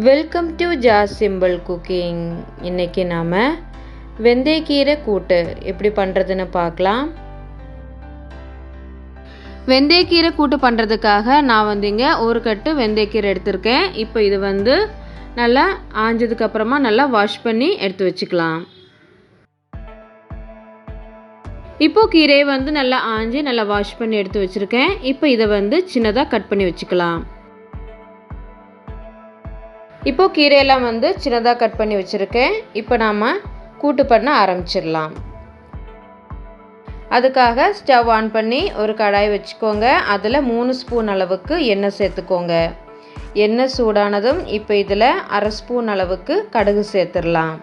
Welcome to Jas simple cooking. இன்றைக்கி நாம் வெந்தயக்கீரை கூட்டு எப்படி பண்ணுறதுன்னு பார்க்கலாம். வெந்தயக்கீரை கூட்டு பண்ணுறதுக்காக நான் இங்கே ஒரு கட்டு வெந்தயக்கீரை எடுத்திருக்கேன். இப்போ இது நல்லா ஆஞ்சதுக்கப்புறமா நல்லா வாஷ் பண்ணி எடுத்து வச்சுக்கலாம். இப்போது கீரையை நல்லா ஆஞ்சி நல்லா வாஷ் பண்ணி எடுத்து வச்சுருக்கேன். இப்போ இதை சின்னதாக கட் பண்ணி வச்சுக்கலாம். இப்போது கீரையெல்லாம் சின்னதாக கட் பண்ணி வச்சுருக்கேன். இப்போ நாம் கூட்டு பண்ண ஆரம்பிச்சிடலாம். அதுக்காக ஸ்டவ் ஆன் பண்ணி ஒரு கடாய் வச்சுக்கோங்க. அதில் 3 ஸ்பூன் அளவுக்கு எண்ணெய் சேர்த்துக்கோங்க. எண்ணெய் சூடானதும் இப்போ இதில் 1/2 ஸ்பூன் அளவுக்கு கடுகு சேர்த்துடலாம்.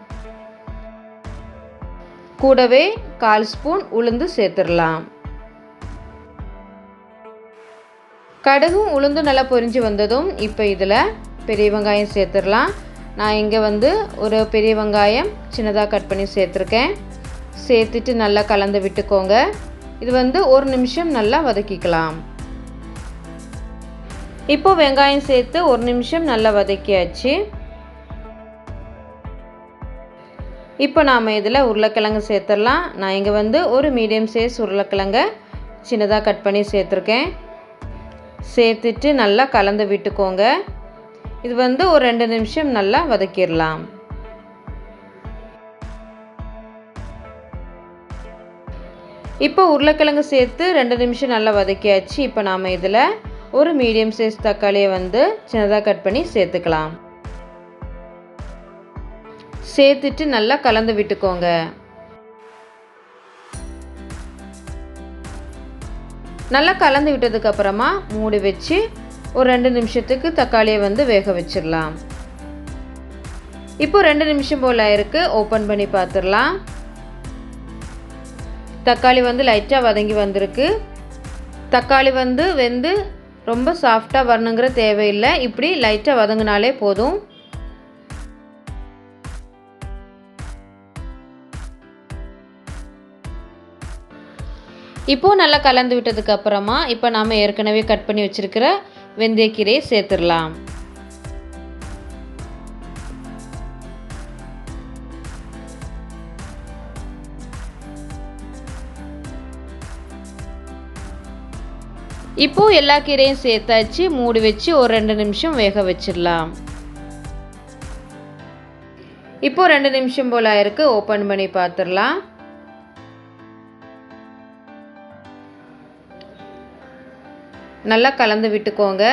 கூடவே 1/4 ஸ்பூன் உளுந்து சேர்த்துடலாம். கடுகும் உளுந்து நல்லா பொரிஞ்சு வந்ததும் இப்போ இதில் பெரிய வெங்காயம் சேர்த்துடலாம். நான் இங்கே ஒரு பெரிய வெங்காயம் சின்னதாக கட் பண்ணி சேர்த்துருக்கேன். சேர்த்துட்டு நல்லா கலந்து விட்டுக்கோங்க. இது 1 நிமிஷம் நல்லா வதக்கிக்கலாம். இப்போது வெங்காயம் சேர்த்து 1 நிமிஷம் நல்லா வதக்கியாச்சு. இப்போ நாம் இதில் உருளைக்கிழங்கு சேர்த்துடலாம். நான் இங்கே ஒரு மீடியம் சைஸ் உருளைக்கிழங்கை சின்னதாக கட் பண்ணி சேர்த்துருக்கேன். சேர்த்துட்டு நல்லா கலந்து விட்டுக்கோங்க. இது ஒரு 2 நிமிஷம் நல்லா வதக்கிடலாம். இப்போ உருளைக்கிழங்கு சேர்த்து 2 நிமிஷம் நல்லா வதக்கியாச்சு. இப்போ நாம் இதில் ஒரு மீடியம் சைஸ் தக்காளியை சின்னதாக கட் பண்ணி சேர்த்துக்கலாம். சேர்த்துட்டு நல்லா கலந்து விட்டுக்கோங்க. நல்லா கலந்து விட்டதுக்கப்புறமா மூடி வச்சு ஒரு 2 நிமிஷத்துக்கு தக்காளியை வேக வச்சிடலாம். இப்போ 2 நிமிஷம் போல் ஆயிருக்கு. ஓப்பன் பண்ணி பார்த்துடலாம். தக்காளி லைட்டாக வதங்கி வந்திருக்கு. தக்காளி வெந்து ரொம்ப சாஃப்டாக வரணுங்கிற தேவையில்லை. இப்படி லைட்டாக வதங்கினாலே போதும். இப்போது நல்லா கலந்து விட்டதுக்கப்புறமா இப்போ நாம் ஏற்கனவே கட் பண்ணி வச்சுருக்கிற வெந்தயக்கீரையை சேர்த்துடலாம். இப்போது எல்லா கீரையும் சேர்த்தாச்சு. மூடி வச்சு ஒரு 2 நிமிஷம் வேக வச்சிடலாம். இப்போது 2 நிமிஷம் போல் ஆயிருக்கு. ஓப்பன் பண்ணி பார்த்துடலாம். நல்லா கலந்து விட்டுக்கோங்க.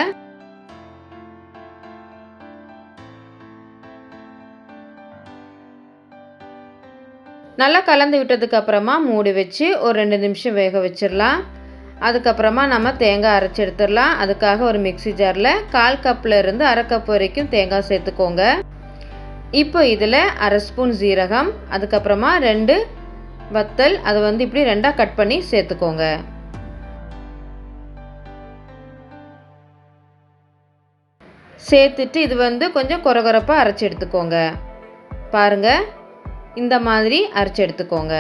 நல்லா கலந்து விட்டதுக்கப்புறமா மூடி வச்சு ஒரு 2 நிமிஷம் வேக வச்சிடலாம். அதுக்கப்புறமா நம்ம தேங்காய் அரைச்சி எடுத்துடலாம். அதுக்காக ஒரு மிக்ஸி ஜாரில் 1/4 கப்பில் இருந்து 1/2 கப் வரைக்கும் தேங்காய் சேர்த்துக்கோங்க. இப்போ இதில் 1/2 ஸ்பூன் ஜீரகம், அதுக்கப்புறமா 2 வத்தல், அதை இப்படி 2ஆக கட் பண்ணி சேர்த்துக்கோங்க. சேர்த்துட்டு இது கொஞ்சம் கொரகொரப்பாக அரைச்சி எடுத்துக்கோங்க. பாருங்கள், இந்த மாதிரி அரைச்சி எடுத்துக்கோங்க.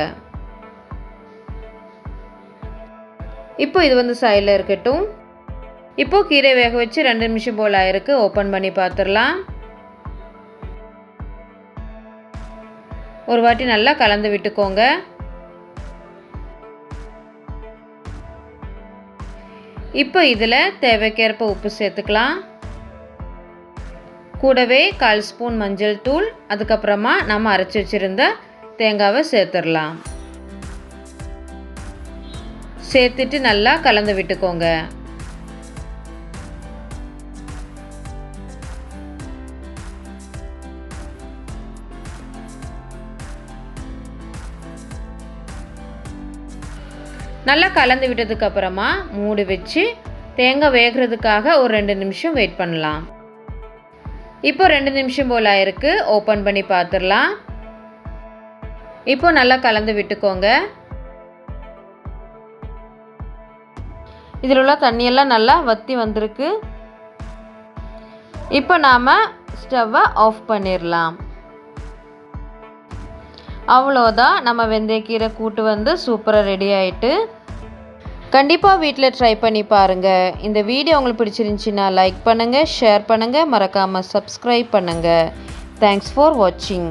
இப்போ இது சைடில் இருக்கட்டும். இப்போது கீரை வேக வச்சு 2 நிமிஷம் போல் ஆயிருக்கு. ஓப்பன் பண்ணி பார்த்துடலாம். ஒரு வாட்டி நல்லா கலந்து விட்டுக்கோங்க. இப்போ இதில் தேவைக்கேற்ப உப்பு சேர்த்துக்கலாம். கூடவே 1/4 ஸ்பூன் மஞ்சள் தூள், அதுக்கப்புறமா நம்ம அரைச்சி வச்சுருந்த தேங்காவை சேர்த்துடலாம். சேர்த்துட்டு நல்லா கலந்து விட்டுக்கோங்க. நல்லா கலந்து விட்டதுக்கப்புறமா மூடி வச்சு தேங்காய் வேகிறதுக்காக ஒரு 2 நிமிஷம் வெயிட் பண்ணலாம். இப்போ 2 நிமிஷம் போல் ஆயிருக்கு. ஓப்பன் பண்ணி பார்த்துடலாம். இப்போ நல்லா கலந்து விட்டுக்கோங்க. இதில் உள்ள தண்ணியெல்லாம் நல்லா வற்றி வந்திருக்கு. இப்போ நாம் ஸ்டவ்வை ஆஃப் பண்ணிடலாம். அவ்வளோதான், நம்ம வெந்தயக்கீரை கூட்டு சூப்பராக ரெடி ஆகிட்டு. கண்டிப்பாக வீட்டில் ட்ரை பண்ணி பாருங்கள். இந்த வீடியோ உங்களுக்கு பிடிச்சிருந்துச்சின்னா லைக் பண்ணுங்கள், ஷேர் பண்ணுங்கள், மறக்காமல் சப்ஸ்கிரைப் பண்ணுங்கள். தேங்க்ஸ் ஃபார் வாட்சிங்.